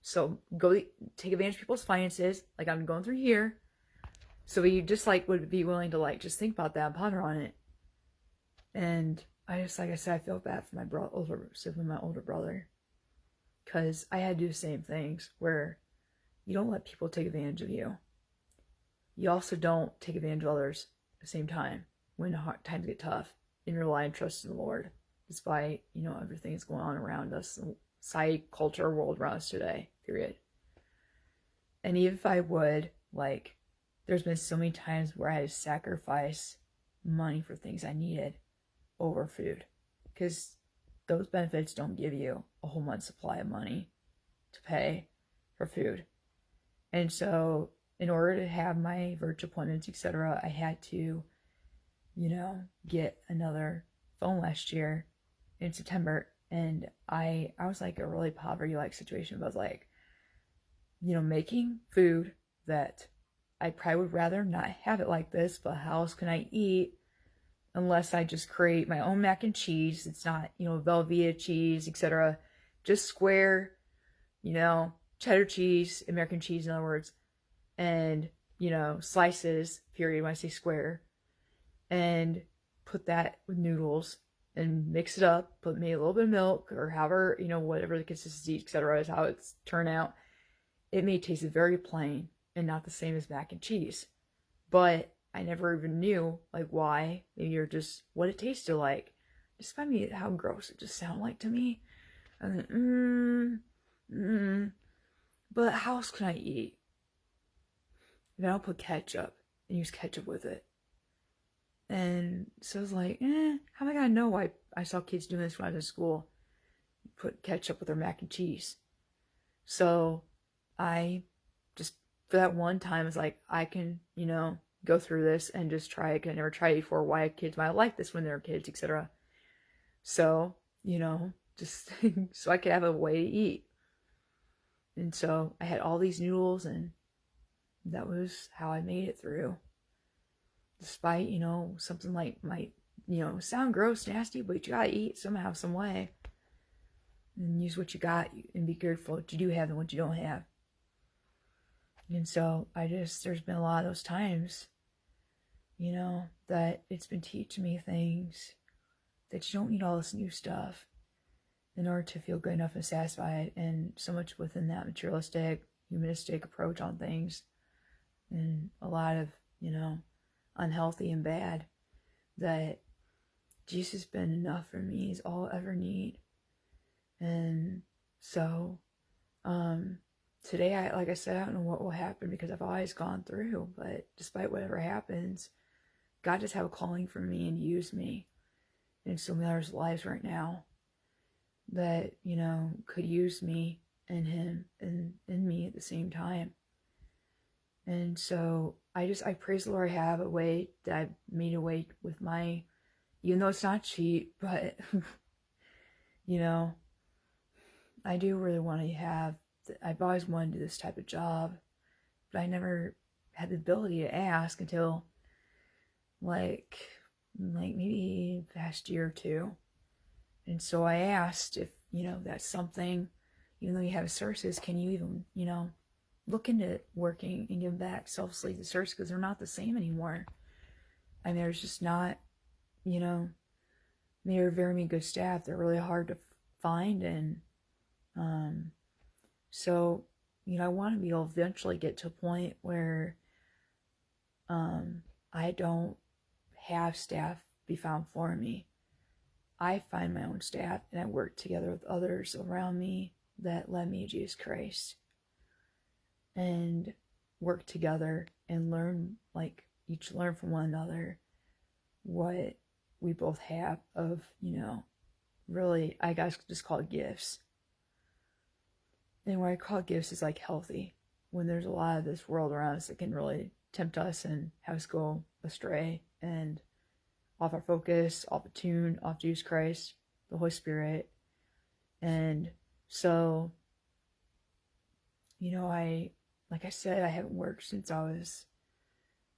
so go take advantage of people's finances like I'm going through here. So you just would be willing to just think about that and ponder on it. And I just, like I said, I feel bad for my older brother, because I had to do the same things where you don't let people take advantage of you. You also don't take advantage of others at the same time when times get tough, and you rely and trust in the Lord, despite, everything that's going on around us, society, culture, world around us today, period. And even if I would, there's been so many times where I had to sacrifice money for things I needed over food, because those benefits don't give you a whole month's supply of money to pay for food. And so in order to have my virtual appointments, etc., I had to, get another phone last year in September. And I was a really poverty-like situation. But I was making food that I probably would rather not have it like this, but how else can I eat unless I just create my own mac and cheese? It's not, Velveeta cheese, etc. Just square, cheddar cheese, American cheese, in other words, and, slices, period, when I say square, and put that with noodles and mix it up, put maybe a little bit of milk or however, whatever the consistency, etc. is, how it's turned out. It may taste very plain and not the same as mac and cheese. But I never even knew, why. Maybe you're just what it tasted like. Just find me how gross it just sounded like to me. And then, but how else can I eat? Then I'll put ketchup and use ketchup with it. And so I was how am I gonna know why I saw kids doing this when I was in school? Put ketchup with their mac and cheese. So I just, for that one time, was I can, go through this and just try it. I never tried it before. Why kids might like this when they're kids, etc. So, just so I could have a way to eat. And so I had all these noodles, and that was how I made it through. Despite, something might, sound gross, nasty, but you gotta eat somehow, some way. And use what you got and be grateful what you do have and what you don't have. And so there's been a lot of those times, that it's been teaching me things that you don't need all this new stuff in order to feel good enough and satisfied, and so much within that materialistic, humanistic approach on things, and a lot of, unhealthy and bad, that Jesus has been enough for me. He's all I ever need. And so, today, like I said, I don't know what will happen because I've always gone through, but despite whatever happens, God does have a calling for me and use me in so many others' lives right now. that, could use me and him and me at the same time. And so I praise the Lord. I have a way that I've made a way with my, even though it's not cheap, but, I do really want to have, I've always wanted to do this type of job, but I never had the ability to ask until like maybe past year or two. And so I asked if, that's something, even though you have services, can you even, look into working and give back selflessly to service, because they're not the same anymore. I mean, there's just not, they're very many good staff. They're really hard to find. And so, I want to be able to eventually get to a point where I don't have staff be found for me. I find my own staff, and I work together with others around me that led me to Jesus Christ, and work together and learn, each learn from one another what we both have of, really, I guess just call it gifts. And what I call gifts is healthy, when there's a lot of this world around us that can really tempt us and have us go astray and off our focus, off the tune, off Jesus Christ, the Holy Spirit. And so, like I said, I haven't worked since I was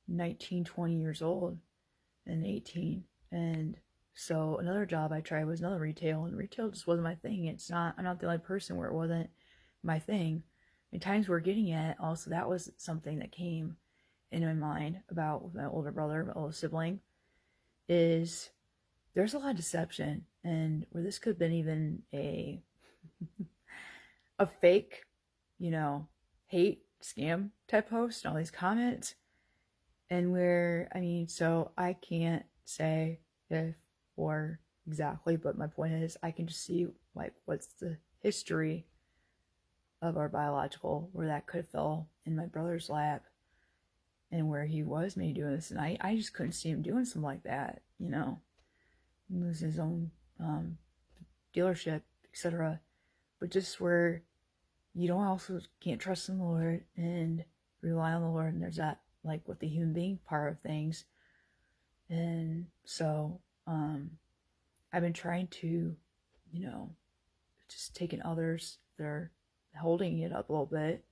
19, 20 years old, and 18. And so another job I tried was another retail, and retail just wasn't my thing. I'm not the only person where it wasn't my thing. And times we're getting at, also, that was something that came in my mind about with my older brother, my older sibling, is there's a lot of deception, and where this could have been even a fake, hate scam type post and all these comments. And so I can't say if or exactly, but my point is I can just see what's the history of our biological, where that could have fell in my brother's lap, and where he was maybe doing this, and I just couldn't see him doing something like that, lose his own dealership, etc. But just where you don't also can't trust in the Lord and rely on the Lord, and there's that with the human being part of things. And so I've been trying to, just taking others, they're holding it up a little bit,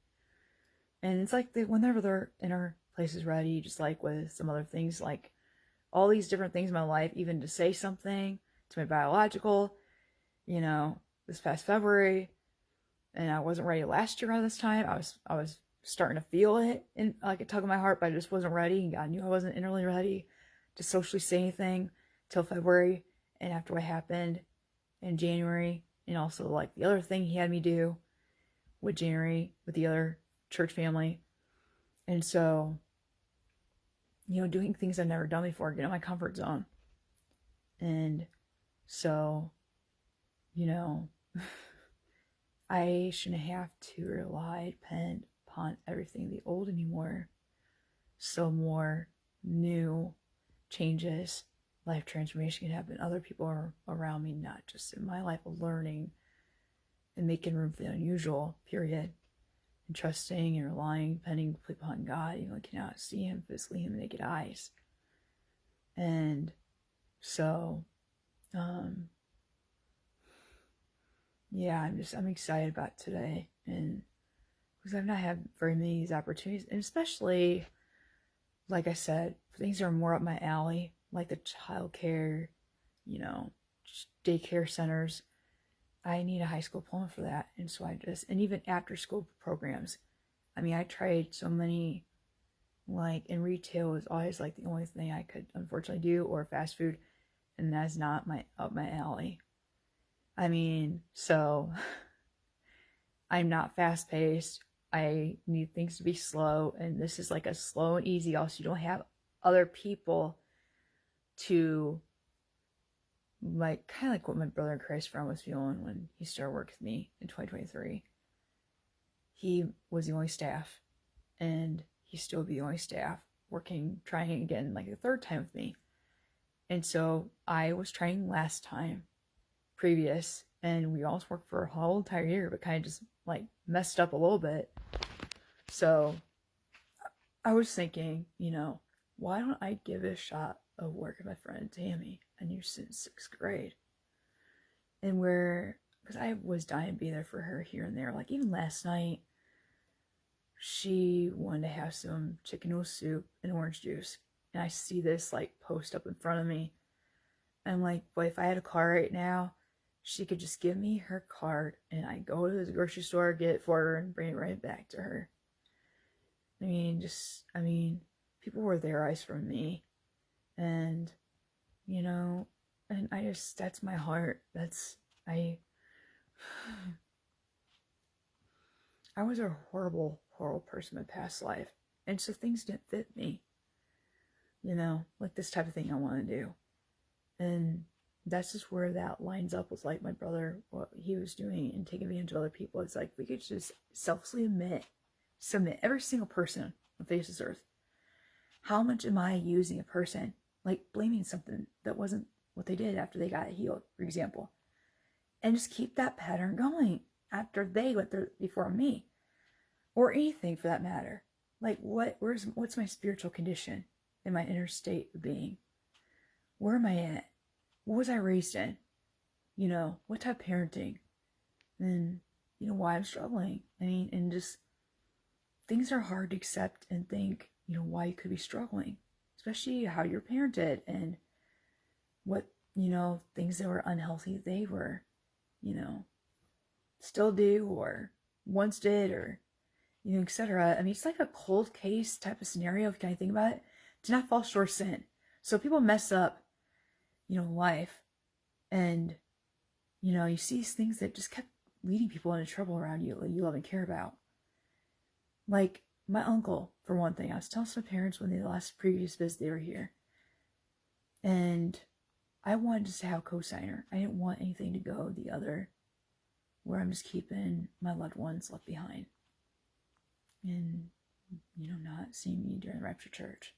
and it's whenever their inner place is ready, just with some other things, all these different things in my life, even to say something to my biological, this past February, and I wasn't ready last year around this time. I was starting to feel it in a tug of my heart, but I just wasn't ready, and God knew I wasn't innerly ready to socially say anything till February. And after what happened in January, and also the other thing he had me do with January with the other church family, and so doing things I've never done before, get in my comfort zone. And so I shouldn't have to depend upon everything the old anymore. So more new changes, life transformation can happen. Other people are around me, not just in my life, of learning and making room for the unusual, period. And trusting and relying, depending upon God, even though I cannot see him physically, him naked eyes. And so, I'm excited about today, and because I've not had very many of these opportunities, and especially, like I said, things are more up my alley, like the childcare, daycare centers. I need a high school diploma for that, and so and even after school programs. I tried so many, in retail was always the only thing I could unfortunately do, or fast food, and that's not up my alley. So I'm not fast paced. I need things to be slow, and this is a slow and easy. Also, you don't have other people to kind of what my brother in Christ friend was feeling when he started working with me in 2023. He was the only staff, and he still be the only staff working, trying again the third time with me. And so I was trying last time previous, and we almost worked for a whole entire year, but kind of just like messed up a little bit. So I was thinking, why don't I give it a shot of working with my friend Tammy? I knew since 6th grade. And because I was dying to be there for her here and there. Like even last night, she wanted to have some chicken noodle soup and orange juice. And I see this like post up in front of me. And I'm like, but if I had a car right now, she could just give me her card and I go to the grocery store, get it for her, and bring it right back to her. I mean, people were their eyes from me. And, and that's my heart. I was a horrible, horrible person in my past life. And so things didn't fit me. Like this type of thing I want to do. And that's just where that lines up with like my brother, what he was doing and taking advantage of other people. It's like we could just selflessly submit every single person on the face of this earth. How much am I using a person? Like blaming something that wasn't what they did after they got healed, for example. And just keep that pattern going after they went through before me. Or anything for that matter. Like what's my spiritual condition in my inner state of being? Where am I at? What was I raised in? What type of parenting? And, why I'm struggling. I mean, and just things are hard to accept and think, why you could be struggling. Especially how you're parented and what, things that were unhealthy they were, still do or once did or, etc. I mean, it's like a cold case type of scenario, if you kind of think about it. Do not fall short of sin. So people mess up, life. And, you see these things that just kept leading people into trouble around you that you love and care about. Like my uncle, for one thing. I was telling my parents when the last previous visit they were here. And I wanted to have a co-signer. I didn't want anything to go the other, where I'm just keeping my loved ones left behind. And, not seeing me during the rapture church.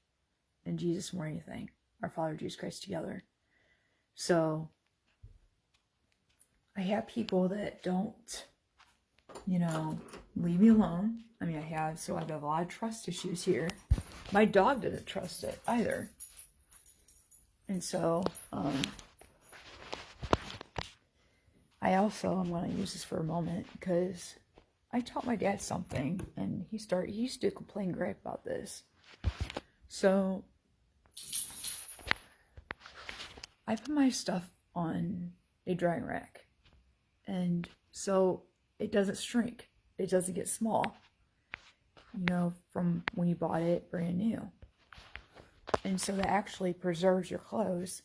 And Jesus more anything. Our Father Jesus Christ together. So I have people that don't, leave me alone. I mean, I have a lot of trust issues here. My dog didn't trust it either. And so, I'm going to use this for a moment because I taught my dad something and he used to complain great about this. So I put my stuff on a drying rack, and so it doesn't shrink. It doesn't get small, from when you bought it brand new. And so that actually preserves your clothes.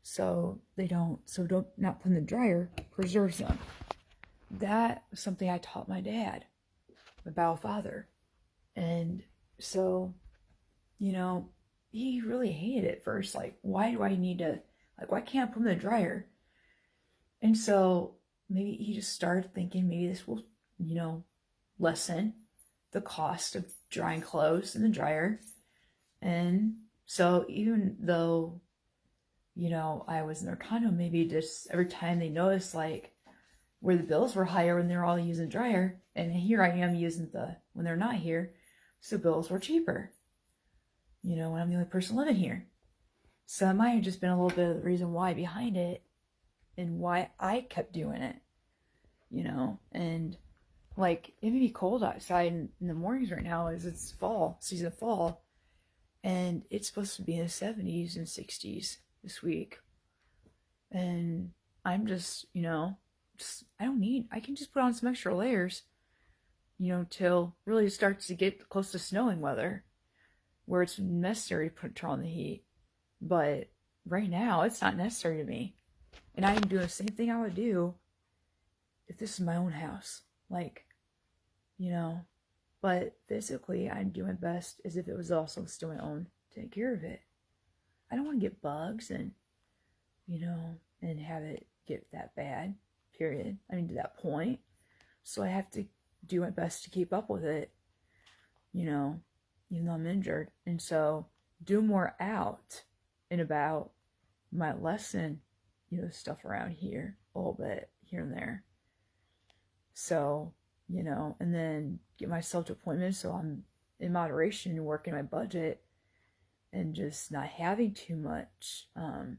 So not put in the dryer, preserves them. That was something I taught my dad about Father. And so, he really hated it at first. Like, why do I need to, why can't I put them in the dryer? And so maybe he just started thinking maybe this will, lessen the cost of drying clothes in the dryer. And so even though, I was in their condo, maybe just every time they noticed where the bills were higher when they're all using the dryer, and here I am using when they're not here, so bills were cheaper. When I'm the only person living here. So it might have just been a little bit of the reason why behind it and why I kept doing it, and it may be cold outside in the mornings right now as it's season of fall, and it's supposed to be in the 70s and 60s this week. And I'm just, I can just put on some extra layers, till really it starts to get close to snowing weather, where it's necessary to turn on the heat. But right now, it's not necessary to me. And I am doing the same thing I would do if this is my own house. But physically, I'm doing best as if it was also still my own to take care of it. I don't want to get bugs and have it get that bad, period. I mean, to that point. So I have to do my best to keep up with it, even though I'm injured. And so do more out and about my lesson, stuff around here a little bit here and there. So, you know, and then get myself to appointments so I'm in moderation and working my budget and just not having too much.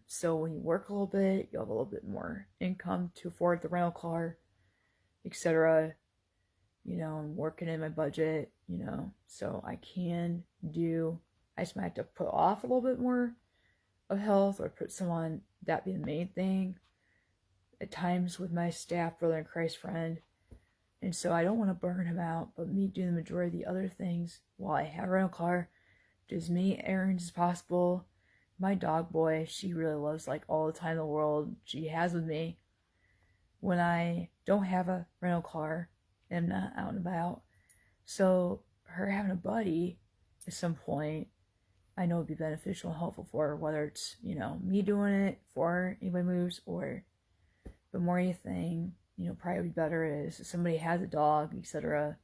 So when you work a little bit, you have a little bit more income to afford the rental car, etc. You know, I'm working in my budget, you know, so I just might have to put off a little bit more of health or put some on, that be the main thing at times with my staff brother in Christ friend. And so I don't want to burn him out, but me doing the majority of the other things while I have a rental car, do as many errands as possible. My dog boy, she really loves like all the time in the world she has with me. When I don't have a rental car and I'm not out and about. So her having a buddy at some point, I know would be beneficial and helpful for her, whether it's, you know, me doing it for anybody moves, or but more anything, you know, probably would be better is if somebody has a dog, etc.,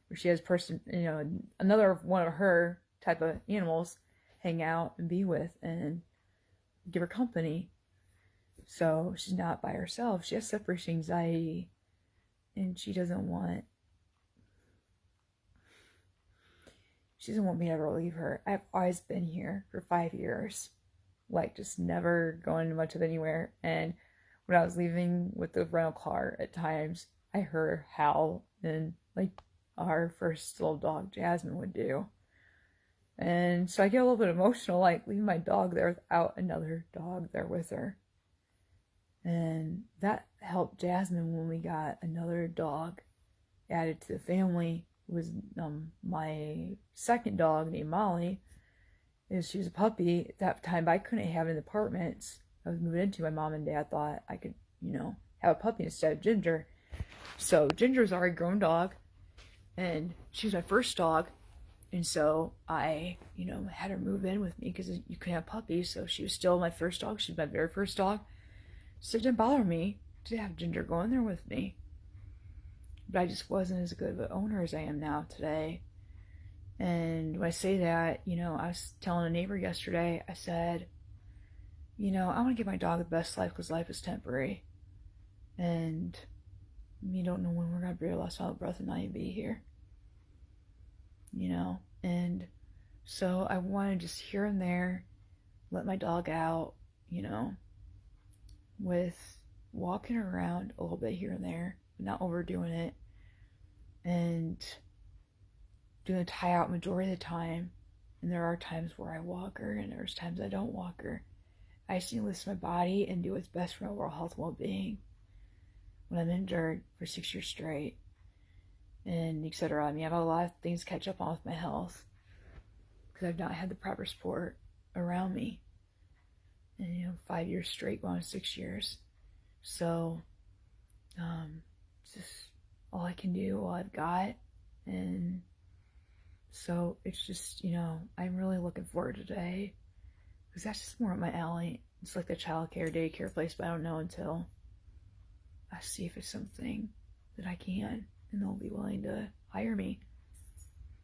or she has person, you know, another one of her type of animals hang out and be with and give her company. So she's not by herself. She has separation anxiety, and she doesn't want me to ever leave her. I've always been here for 5 years, like just never going much of anywhere. And when I was leaving with the rental car, at times I heard her howl, and like our first little dog Jasmine would do. And so I get a little bit emotional, like leaving my dog there without another dog there with her. And that helped Jasmine when we got another dog added to the family. It was my second dog named Molly. She was a puppy at that time, but I couldn't have it in the apartments I was moving into. My mom and dad thought I could, you know, have a puppy instead of Ginger. So Ginger was already a grown dog, and she was my first dog. And so I, you know, had her move in with me because you couldn't have puppies. So she was still my first dog. She was my very first dog. So it didn't bother me to have Ginger go in there with me. But I just wasn't as good of an owner as I am now today. And when I say that, you know, I was telling a neighbor yesterday, I said, you know, I want to give my dog the best life because life is temporary. And you don't know when we're going to breathe our last final breath and not even be here. You know, and so I want to just here and there let my dog out, you know, with walking around a little bit here and there, but not overdoing it, and doing a tie out majority of the time. And there are times where I walk her, and there's times I don't walk her. I just need to listen to my body and do what's best for my overall health and well-being. When I'm injured for 6 years straight, and etc. I mean, I have a lot of things to catch up on with my health because I've not had the proper support around me. And, you know, 5 years straight, going on 6 years. So, it's just all I can do, all I've got. And so it's just, you know, I'm really looking forward to today because that's just more up my alley. It's like the childcare, daycare place, but I don't know until I see if it's something that I can and they'll be willing to hire me.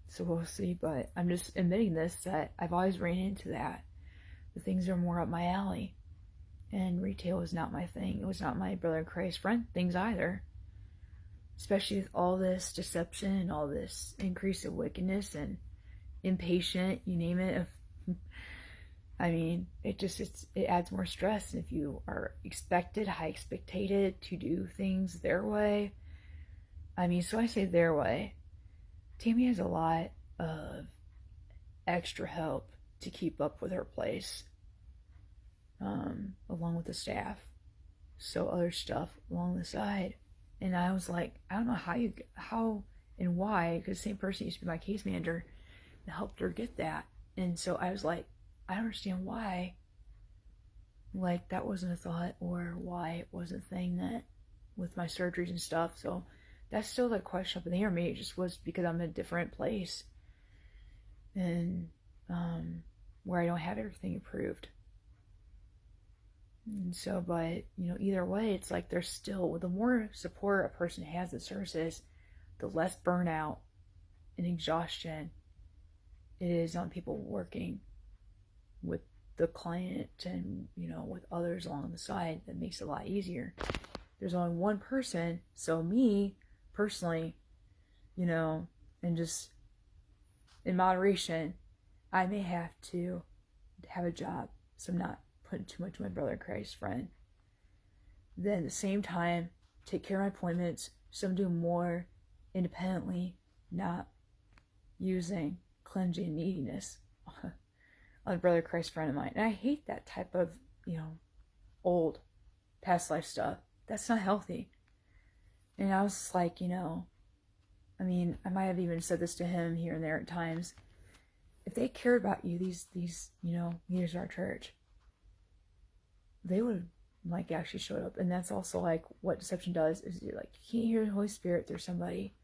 So we'll see, but I'm just admitting this, that I've always ran into that. The things are more up my alley. And retail is not my thing. It was not my brother in Christ friend things either. Especially with all this deception and all this increase of wickedness and impatient, you name it. I mean, it adds more stress. And if you are high expected to do things their way, I mean, so I say their way. Tammy has a lot of extra help to keep up with her place, along with the staff. So other stuff along the side. And I was like, I don't know how and why, because the same person used to be my case manager and helped her get that. And so I was like, I don't understand why, like, that wasn't a thought, or why it wasn't a thing that with my surgeries and stuff. So that's still the question up in the air. Maybe it just was because I'm in a different place and where I don't have everything approved. And so, but, you know, either way, it's like there's still, the more support a person has in services, the less burnout and exhaustion it is on people working with the client and, you know, with others along the side. That makes it a lot easier. there's only one person. So me, personally, and just in moderation, I may have to have a job, so I'm not putting too much of my brother in Christ friend. Then at the same time, take care of my appointments, so I'm doing more independently, not using cleansing and neediness on a brother Christ friend of mine. And I hate that type of, old past life stuff. That's not healthy. And I was just like, I might have even said this to him here and there at times. If they cared about you, these leaders of our church, they would have actually showed up. And that's also what deception does, is you can't hear the Holy Spirit through somebody,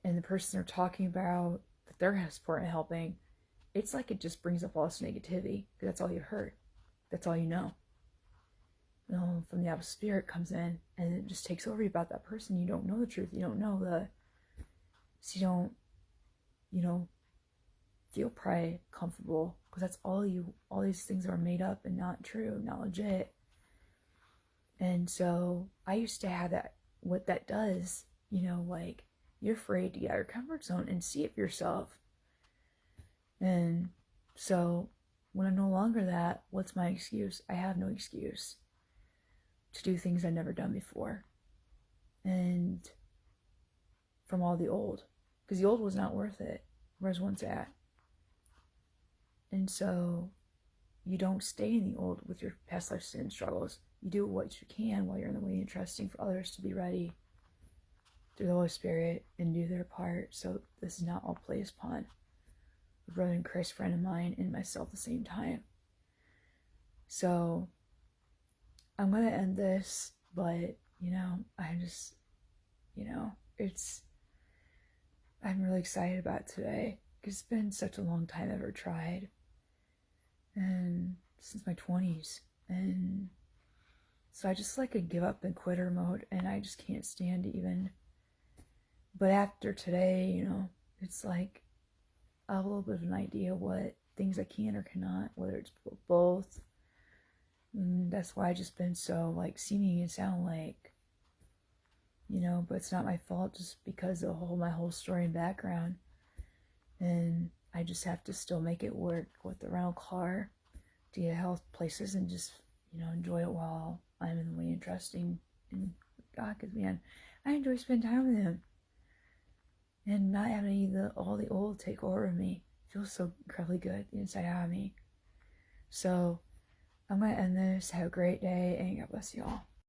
and the person they're talking about that they're supporting and helping, it's like it just brings up all this negativity, because that's all you heard, that's all you know. From the opposite spirit comes in, and it just takes over you about that person. You don't know the truth. You don't know so you don't, feel probably comfortable, because that's all these things are made up and not true, not legit. And so I used to have that, what that does, you're afraid to get out of your comfort zone and see it for yourself. And so when I'm no longer that, what's my excuse? I have no excuse to do things I've never done before. And from all the old, because the old was not worth it, where I was once at. And so you don't stay in the old with your past life sin struggles. You do what you can while you're in the way, and trusting for others to be ready through the Holy Spirit and do their part. So this is not all placed upon a brother in Christ friend of mine and myself at the same time. So I'm going to end this, but, I'm just, I'm really excited about today, because it's been such a long time I've ever tried, and since my 20s, and so I just a give up and quitter mode, and I just can't stand to even, but after today, it's I have a little bit of an idea what things I can or cannot, whether it's both. And that's why I just been so seeming and sound but it's not my fault, just because of my whole story and background. And I just have to still make it work with the rental car to get health places, and just enjoy it while I'm in the way and trusting in God, because man, I enjoy spending time with Him and not having all the old take over of me. It feels so incredibly good inside out of me. So I'm going to end this. Have a great day, and God bless you all.